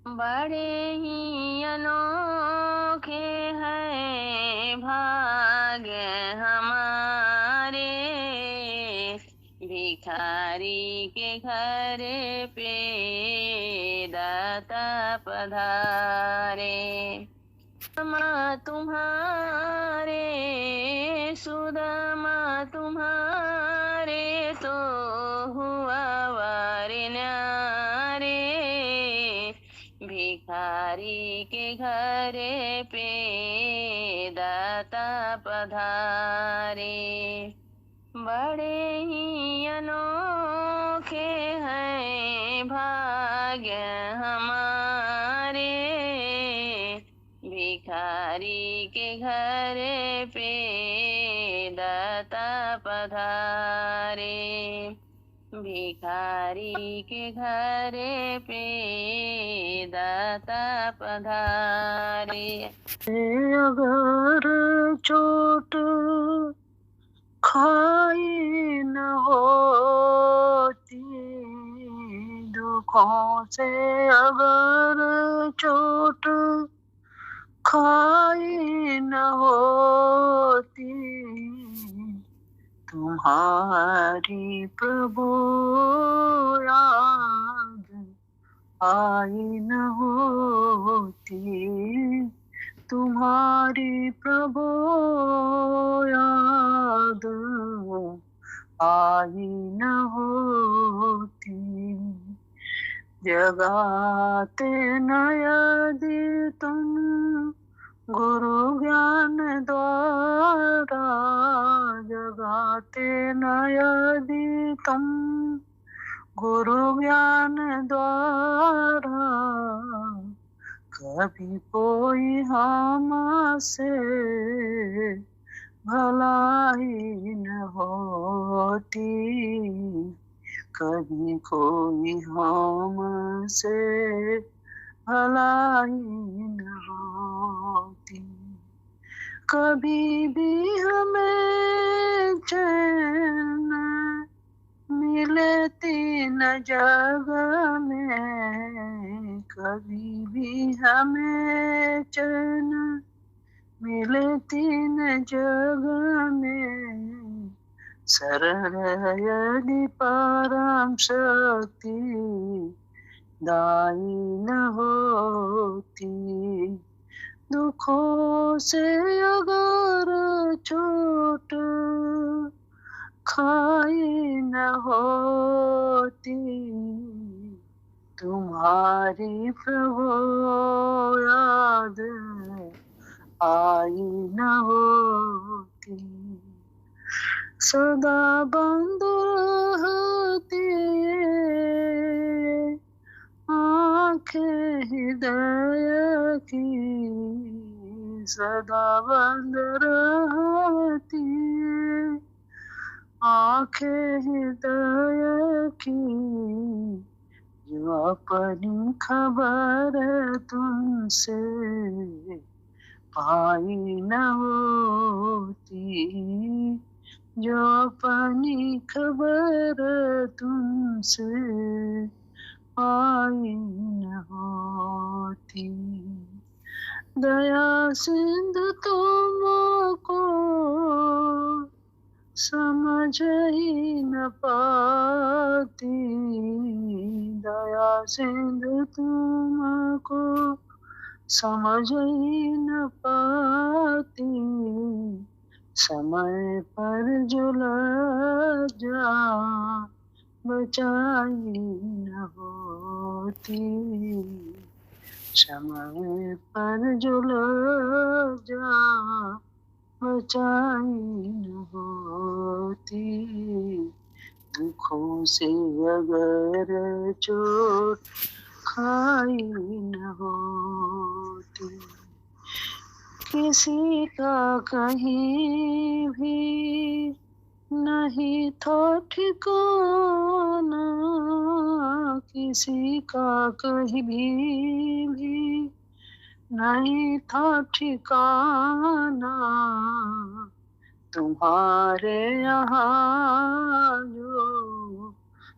बड़े ही अनोखे हैं भाग्य हमारे। भिखारी के घर पे दाता पधारे। सुदामा तुम्हारे, सुदामा तुम्हारे तो हुआ वारे न्यारे। भिखारी के घर पे दाता पधारे। बड़े ही अनोखे हैं भाग्य हमारे। भिखारी के घर पे दाता पधारे, भिखारी के घरे पे दाता पधारे।
अगर चोट खाई न होती, दुखों से अगर चोट खाई न होती, तुम्हारी प्रभु याद आई न होती, तुम्हारी प्रभु याद आई न होती। जगाते न यदि तुम गुरु ज्ञान द्वारा, जगाते न यदि तुम गुरु ज्ञान द्वारा, कभी कोई हमसे भलाई न होती, कभी कोई हमसे भलाई न होती। कभी भी हमें चैन मिले तीन जग में, कभी भी हमें चैन मिले तीन जग में, शरण यदि परम शक्ति दाई न होती, दुखों से अगर चोट खाई न होती, तुम्हारी प्रभु याद आई न होती। सदा बंद रहती आँखें हृदय की, सदा बंद रहती आँखें हृदय की, जो अपनी खबर तुमसे पाई न होती, जो अपनी खबर तुमसे पाई न होती। दया सिंधु तुमको समझ ही न पाती, दया सिंधु तुमको समझ ही न पाती, समय पर जो लज्जा बचाई न होती, समय पर जो लज्जा बचाई न होती, दुखों से अगर चोट खाई न होती। किसी का कहीं भी नहीं था ठिकाना, किसी का कहीं भी नहीं था ठिकाना, तुम्हारे यहाँ जो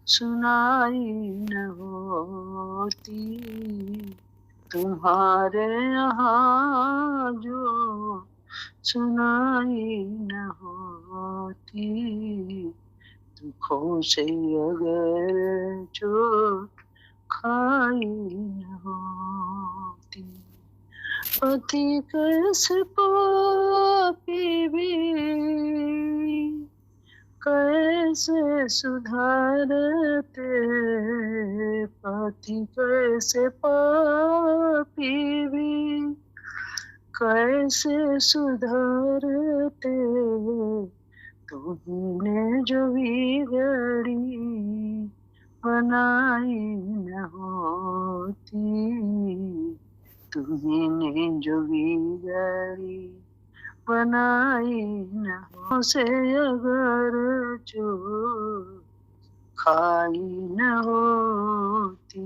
सुनाई न होती, तुम्हारे यहाँ जो सुनाई न होती, दुखों से अगर चोट खाई न होती। पति कैसे पापी भी कैसे सुधारते, पति कैसे पापी भी कैसे सुधारते, तुमने जो बिगड़ी बनाई न होती, तुमने जो बिगड़ी बनाई न हो से अगर जो खाई न होती